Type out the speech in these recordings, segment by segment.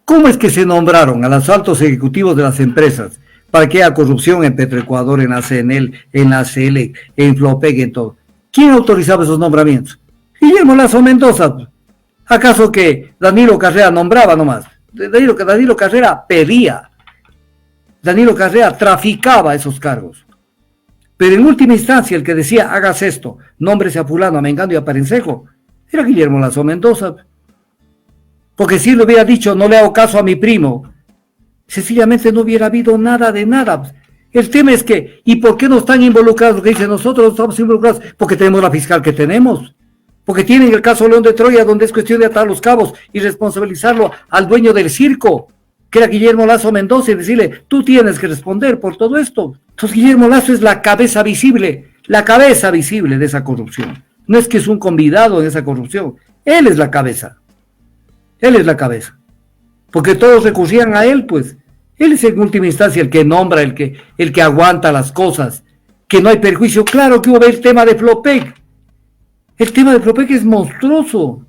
¿Cómo es que se nombraron a los altos ejecutivos de las empresas para que haya corrupción en Petroecuador, en ACNL, en ACL, en Flopec, en todo? ¿Quién autorizaba esos nombramientos? Guillermo Lasso Mendoza. ¿Acaso que Danilo Carrera nombraba nomás? Danilo Carrera pedía. Danilo Carrera traficaba esos cargos. Pero en última instancia, el que decía, hagas esto, nómbrese a fulano, a mengano y a parencejo, era Guillermo Lasso Mendoza. Porque si le hubiera dicho, no le hago caso a mi primo, sencillamente no hubiera habido nada de nada. El tema es que, ¿y por qué no están involucrados? Porque dicen, nosotros no estamos involucrados porque tenemos la fiscal que tenemos. Porque tienen el caso León de Troya, donde es cuestión de atar los cabos y responsabilizarlo al dueño del circo, que era Guillermo Lasso Mendoza, y decirle, tú tienes que responder por todo esto. Entonces Guillermo Lasso es la cabeza visible de esa corrupción. No es que es un convidado en esa corrupción, él es la cabeza. Él es la cabeza. Porque todos recurrían a él, pues. Él es en última instancia el que nombra, el que aguanta las cosas, que no hay perjuicio. Claro que hubo el tema de Flopec. El tema de Flopec es monstruoso.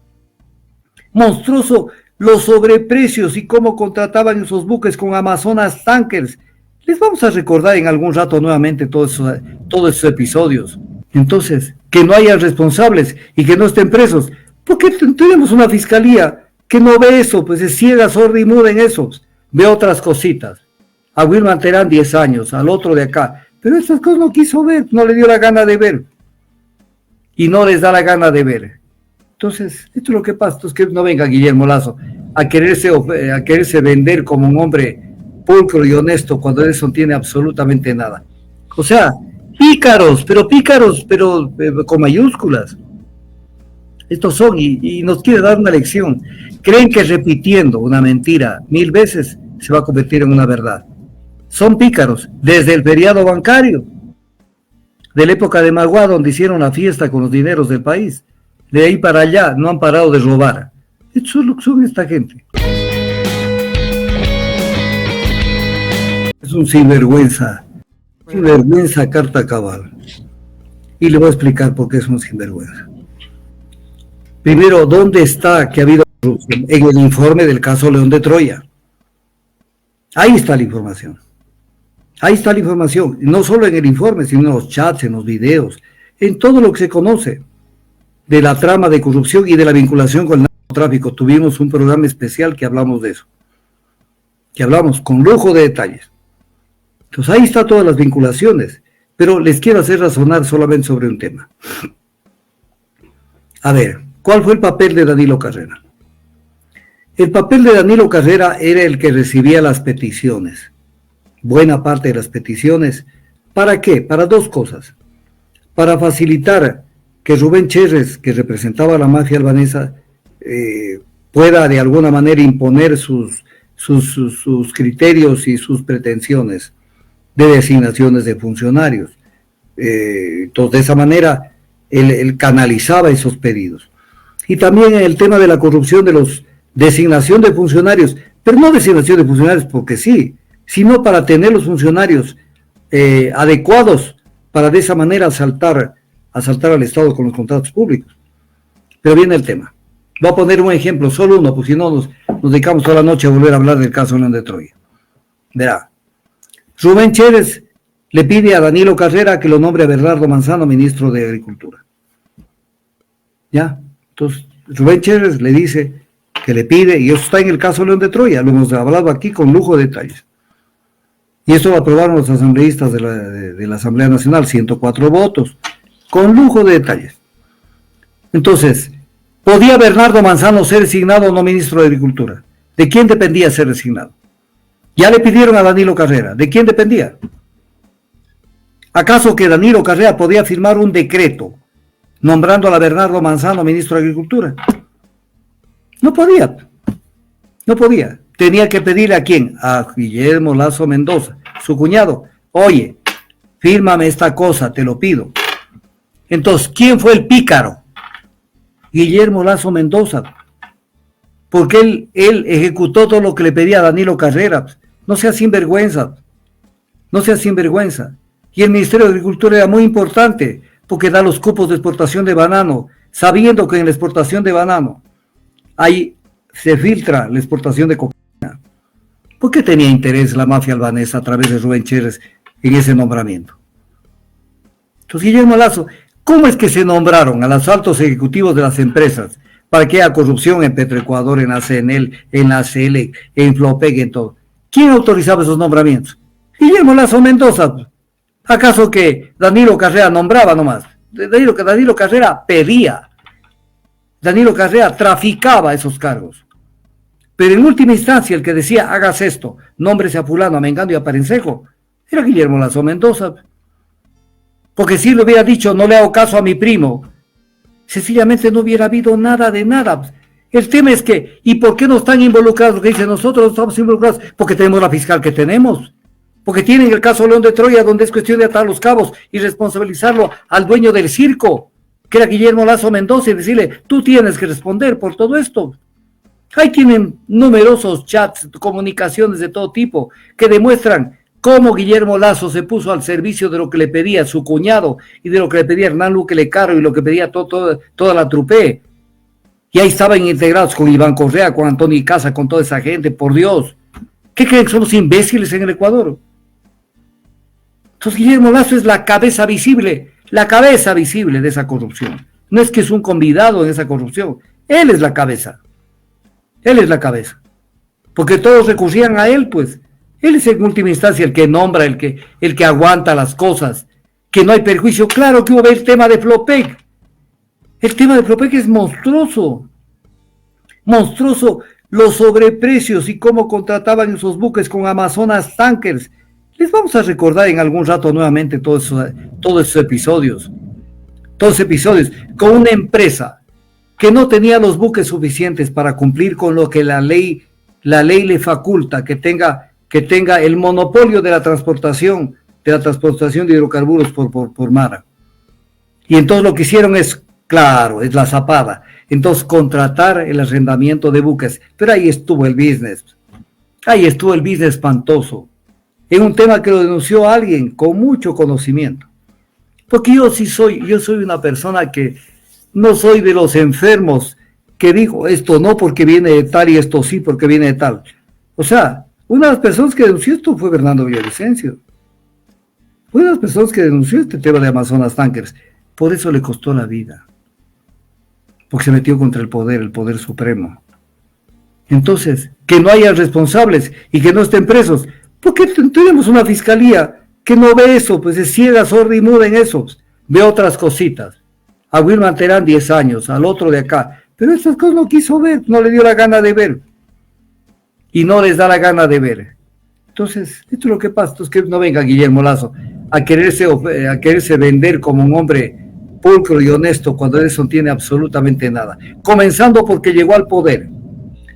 Monstruoso. Los sobreprecios y cómo contrataban esos buques con Amazonas Tankers. Les vamos a recordar en algún rato nuevamente todos esos episodios. Entonces, que no haya responsables y que no estén presos. Porque tenemos una fiscalía que no ve eso, pues es ciega, sorda y muda en eso. Ve otras cositas. A Wilman Terán 10 años, al otro de acá. Pero esas cosas no quiso ver, no le dio la gana de ver. Y no les da la gana de ver. Entonces, esto es lo que pasa. Entonces, que no venga Guillermo Lasso a quererse vender como un hombre pulcro y honesto cuando de eso no tiene absolutamente nada. O sea, pícaros, pero con mayúsculas. Estos son, y nos quiere dar una lección. Creen que repitiendo una mentira 1000 veces se va a convertir en una verdad. Son pícaros, desde el feriado bancario, de la época de Magua, donde hicieron la fiesta con los dineros del país. De ahí para allá no han parado de robar. Eso es lo que son esta gente. Es un sinvergüenza carta cabal. Y le voy a explicar por qué es un sinvergüenza. Primero, ¿dónde está que ha habido corrupción? En el informe del caso León de Troya. Ahí está la información. Ahí está la información. No solo en el informe, sino en los chats, en los videos, en todo lo que se conoce de la trama de corrupción y de la vinculación con el narcotráfico. Tuvimos un programa especial que hablamos de eso. Que hablamos con lujo de detalles. Entonces ahí está todas las vinculaciones. Pero les quiero hacer razonar solamente sobre un tema. A ver. ¿Cuál fue el papel de Danilo Carrera? El papel de Danilo Carrera era el que recibía las peticiones, buena parte de las peticiones. ¿Para qué? Para dos cosas. Para facilitar que Rubén Cherres, que representaba a la mafia albanesa, pueda de alguna manera imponer sus criterios y sus pretensiones de designaciones de funcionarios. Entonces, de esa manera, él canalizaba esos pedidos. Y también en el tema de la corrupción de los designación de funcionarios, pero no designación de funcionarios porque sí, sino para tener los funcionarios adecuados para de esa manera asaltar al Estado con los contratos públicos. Pero viene el tema. Voy a poner un ejemplo, solo uno, porque si no nos dedicamos toda la noche a volver a hablar del caso León de Troya. Verá, Rubén Cherres le pide a Danilo Carrera que lo nombre a Bernardo Manzano ministro de Agricultura. ¿Ya? Entonces, Rubén Cherres le dice que le pide, y eso está en el caso León de Troya, lo hemos hablado aquí con lujo de detalles. Y eso lo aprobaron los asambleístas de la Asamblea Nacional, 104 votos, con lujo de detalles. Entonces, ¿podía Bernardo Manzano ser designado o no ministro de Agricultura? ¿De quién dependía ser designado? Ya le pidieron a Danilo Carrera, ¿de quién dependía? ¿Acaso que Danilo Carrera podía firmar un decreto nombrando a Bernardo Manzano ministro de Agricultura? No podía. Tenía que pedirle a quién, a Guillermo Lasso Mendoza, su cuñado. Oye, fírmame esta cosa, te lo pido. Entonces, ¿quién fue el pícaro? Guillermo Lasso Mendoza. Porque él ejecutó todo lo que le pedía a Danilo Carrera. No sea sinvergüenza. Y el Ministerio de Agricultura era muy importante, porque da los cupos de exportación de banano, sabiendo que en la exportación de banano ahí se filtra la exportación de cocaína. ¿Por qué tenía interés la mafia albanesa a través de Rubén Cherres en ese nombramiento? Entonces, Guillermo Lasso, ¿cómo es que se nombraron a los altos ejecutivos de las empresas para que haya corrupción en Petroecuador, en ACNL, en ACL, en Flopec, en todo? ¿Quién autorizaba esos nombramientos? Guillermo Lasso Mendoza. ¿Acaso que Danilo Carrera nombraba nomás? Danilo Carrera pedía. Danilo Carrera traficaba esos cargos. Pero en última instancia el que decía, hagas esto, nómbrese a fulano, a mengano y a parencejo, era Guillermo Lasso Mendoza. Porque si le hubiera dicho, no le hago caso a mi primo, sencillamente no hubiera habido nada de nada. El tema es que, ¿y por qué no están involucrados? Porque dicen, nosotros no estamos involucrados porque tenemos la fiscal que tenemos. Porque tienen el caso León de Troya, donde es cuestión de atar los cabos y responsabilizarlo al dueño del circo, que era Guillermo Lasso Mendoza, y decirle, tú tienes que responder por todo esto. Ahí tienen numerosos chats, comunicaciones de todo tipo, que demuestran cómo Guillermo Lasso se puso al servicio de lo que le pedía su cuñado y de lo que le pedía Hernán Luque Lecaro y lo que pedía toda la trupe. Y ahí estaban integrados con Iván Correa, con Antonio Icaza, con toda esa gente, por Dios. ¿Qué creen que somos imbéciles en el Ecuador? Entonces Guillermo Lasso es la cabeza visible de esa corrupción. No es que es un convidado en esa corrupción, él es la cabeza. Él es la cabeza. Porque todos recurrían a él, pues. Él es en última instancia el que nombra, el que aguanta las cosas, que no hay perjuicio. Claro que hubo el tema de Flopec. El tema de Flopec es monstruoso. Monstruoso los sobreprecios y cómo contrataban esos buques con Amazonas Tankers. Les vamos a recordar en algún rato nuevamente todos esos episodios. Todos episodios con una empresa que no tenía los buques suficientes para cumplir con lo que la ley le faculta, que tenga el monopolio de la transportación de hidrocarburos por mar. Y entonces lo que hicieron es, claro, es la zapada. Entonces contratar el arrendamiento de buques. Pero ahí estuvo el business. Ahí estuvo el business espantoso. En un tema que lo denunció alguien con mucho conocimiento. Porque yo soy una persona que no soy de los enfermos que digo esto no porque viene de tal y esto sí porque viene de tal. O sea, una de las personas que denunció esto fue Bernardo Villavicencio. Fue una de las personas que denunció este tema de Amazonas Tankers. Por eso le costó la vida. Porque se metió contra el poder supremo. Entonces, que no haya responsables y que no estén presos. Porque tenemos una fiscalía que no ve eso, pues es ciega, sorda y muda en eso. Ve otras cositas. A Wilman Terán 10 años, al otro de acá. Pero esas cosas no quiso ver, no le dio la gana de ver. Y no les da la gana de ver. Entonces, esto es lo que pasa. Entonces, que no venga Guillermo Lasso a quererse vender como un hombre pulcro y honesto cuando eso no tiene absolutamente nada. Comenzando porque llegó al poder.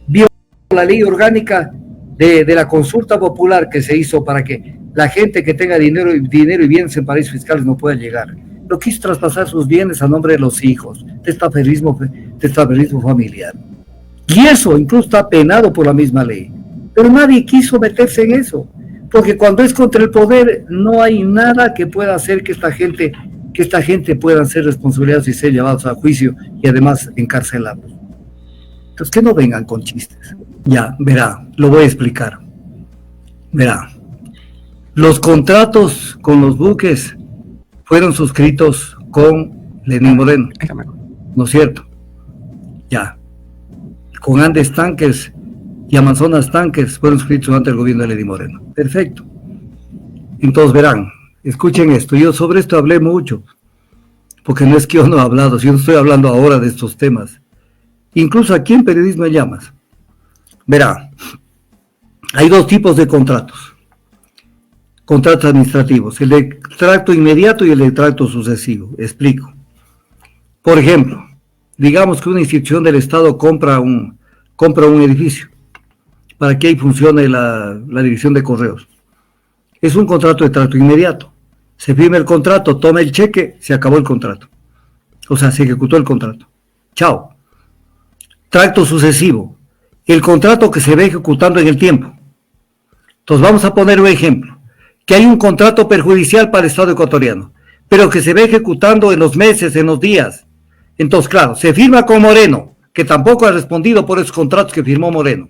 Vio la ley orgánica de la consulta popular que se hizo para que la gente que tenga dinero y bienes en paraísos fiscales no pueda llegar. No quiso traspasar sus bienes a nombre de los hijos, testaferismo familiar. Y eso incluso está penado por la misma ley. Pero nadie quiso meterse en eso, porque cuando es contra el poder no hay nada que pueda hacer que esta gente pueda ser responsabilizados y ser llevados a juicio y además encarcelados. Entonces que no vengan con chistes. Ya, verá, lo voy a explicar. Verá, los contratos con los buques fueron suscritos con Lenín Moreno, ¿no es cierto? Ya. Con Andes Tankers y Amazonas Tankers fueron suscritos ante el gobierno de Lenín Moreno. Perfecto. Entonces verán, escuchen esto. Yo sobre esto hablé mucho, porque no es que yo no he hablado, yo no estoy hablando ahora de estos temas. Incluso aquí en Periodismo en Llamas. Verá, hay dos tipos de contratos. Contratos administrativos, el de tracto inmediato y el de tracto sucesivo. Explico. Por ejemplo, digamos que una institución del Estado compra un edificio para que ahí funcione la división de correos. Es un contrato de tracto inmediato. Se firma el contrato, toma el cheque, se acabó el contrato. O sea, se ejecutó el contrato. Chao. Tracto sucesivo. El contrato que se va ejecutando en el tiempo. Entonces vamos a poner un ejemplo. Que hay un contrato perjudicial para el Estado ecuatoriano, pero que se va ejecutando en los meses, en los días. Entonces, claro, se firma con Moreno, que tampoco ha respondido por esos contratos que firmó Moreno.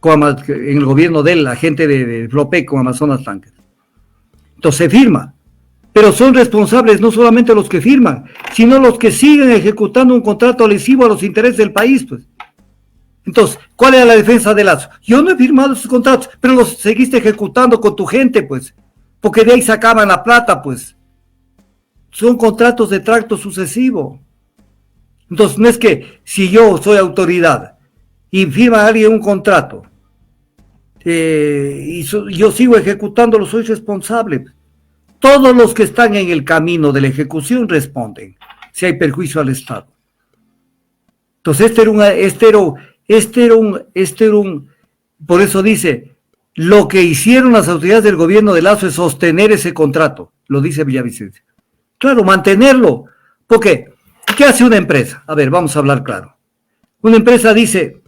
en el gobierno de él, la gente de Flopec con Amazonas Tanques. Entonces se firma, pero son responsables no solamente los que firman, sino los que siguen ejecutando un contrato lesivo a los intereses del país, pues. Entonces, ¿cuál era la defensa de Lazo? Yo no he firmado esos contratos, pero los seguiste ejecutando con tu gente, pues, porque de ahí sacaban la plata, pues. Son contratos de tracto sucesivo. Entonces, no es que si yo soy autoridad y firma alguien un contrato yo sigo ejecutándolo, soy responsable. Todos los que están en el camino de la ejecución responden si hay perjuicio al Estado. Entonces, por eso dice, lo que hicieron las autoridades del gobierno de Lazo es sostener ese contrato, lo dice Villavicencio. Claro, mantenerlo, porque ¿qué hace una empresa? A ver, vamos a hablar claro. Una empresa dice,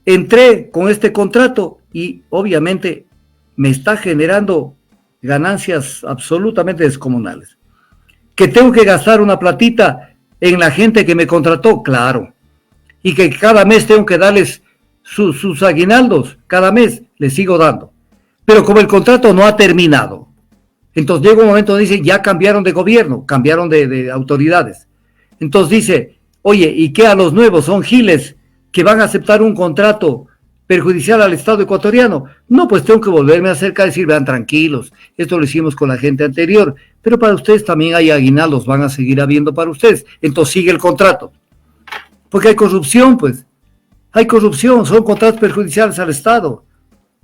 entré con este contrato y obviamente me está generando ganancias absolutamente descomunales. Que tengo que gastar una platita en la gente que me contrató, claro. Y que cada mes tengo que darles sus aguinaldos, cada mes les sigo dando. Pero como el contrato no ha terminado, entonces llega un momento donde dice, ya cambiaron de gobierno, cambiaron de autoridades. Entonces dice, oye, ¿y qué a los nuevos? ¿Son giles que van a aceptar un contrato perjudicial al Estado ecuatoriano? No, pues tengo que volverme acerca y decir, vean, tranquilos, esto lo hicimos con la gente anterior, pero para ustedes también hay aguinaldos, van a seguir habiendo para ustedes. Entonces sigue el contrato. Porque hay corrupción, pues. Hay corrupción, son contratos perjudiciales al Estado.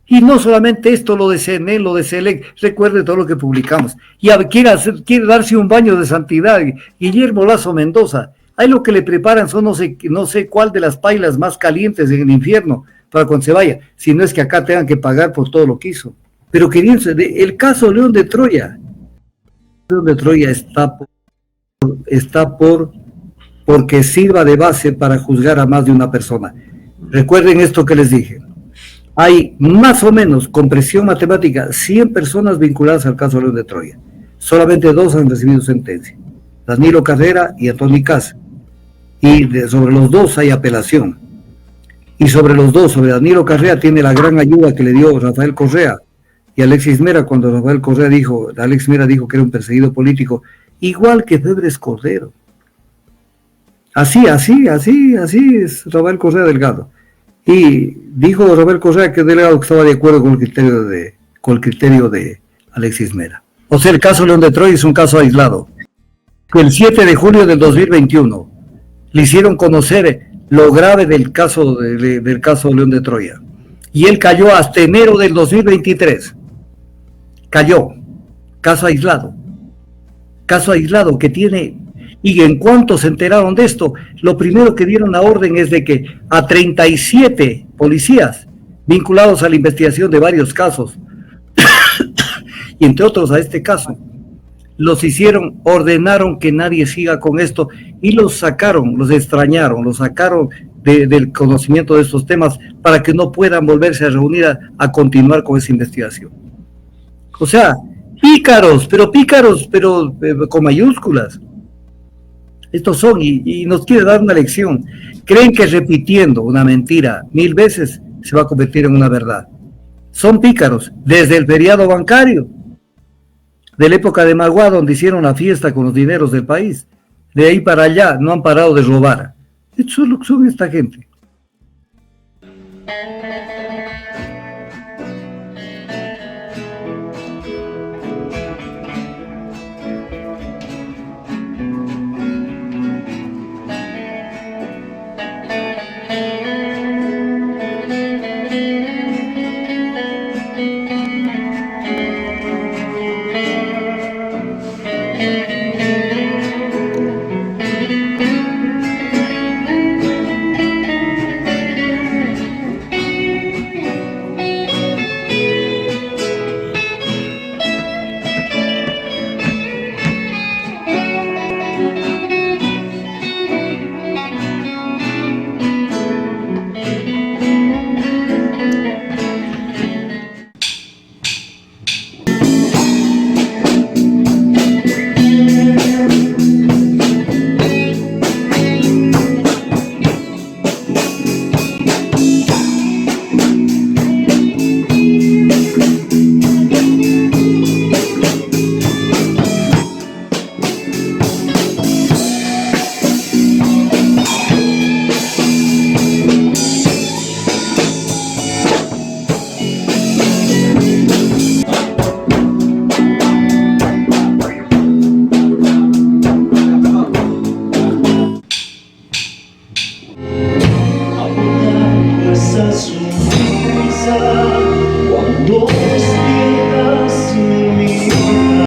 Y no solamente esto, lo de CNE, lo de CELEC, recuerde todo lo que publicamos. Y quiere darse un baño de santidad. Guillermo Lazo Mendoza, ahí lo que le preparan son no sé cuál de las pailas más calientes en el infierno para cuando se vaya, si no es que acá tengan que pagar por todo lo que hizo. Pero queridos, el caso León de Troya está porque sirva de base para juzgar a más de una persona. Recuerden esto que les dije. Hay más o menos, con presión matemática, 100 personas vinculadas al caso León de Troya. Solamente 2 han recibido sentencia. Danilo Carrera y Antonio Casa. Y sobre los 2 hay apelación. Y sobre los 2, sobre Danilo Carrera, tiene la gran ayuda que le dio Rafael Correa y Alexis Mera, cuando Alex Mera dijo que era un perseguido político, igual que Febres Cordero. Así es Rafael Correa Delgado. Y dijo Rafael Correa que Delgado estaba de acuerdo con el criterio de Alexis Mera. O sea, el caso León de Troya es un caso aislado. El 7 de julio del 2021 le hicieron conocer lo grave del caso León de Troya. Y él cayó hasta enero del 2023. Cayó. Caso aislado que tiene. Y en cuanto se enteraron de esto, lo primero que dieron la orden es de que a 37 policías vinculados a la investigación de varios casos, y entre otros a este caso, ordenaron que nadie siga con esto y los sacaron del conocimiento de estos temas para que no puedan volverse a reunir a continuar con esa investigación. O sea, pícaros, pero con mayúsculas. Estos son, y nos quiere dar una lección. Creen que repitiendo una mentira 1000 veces se va a convertir en una verdad. Son pícaros, desde el feriado bancario, de la época de Magua, donde hicieron la fiesta con los dineros del país. De ahí para allá no han parado de robar. Eso es lo que son esta gente.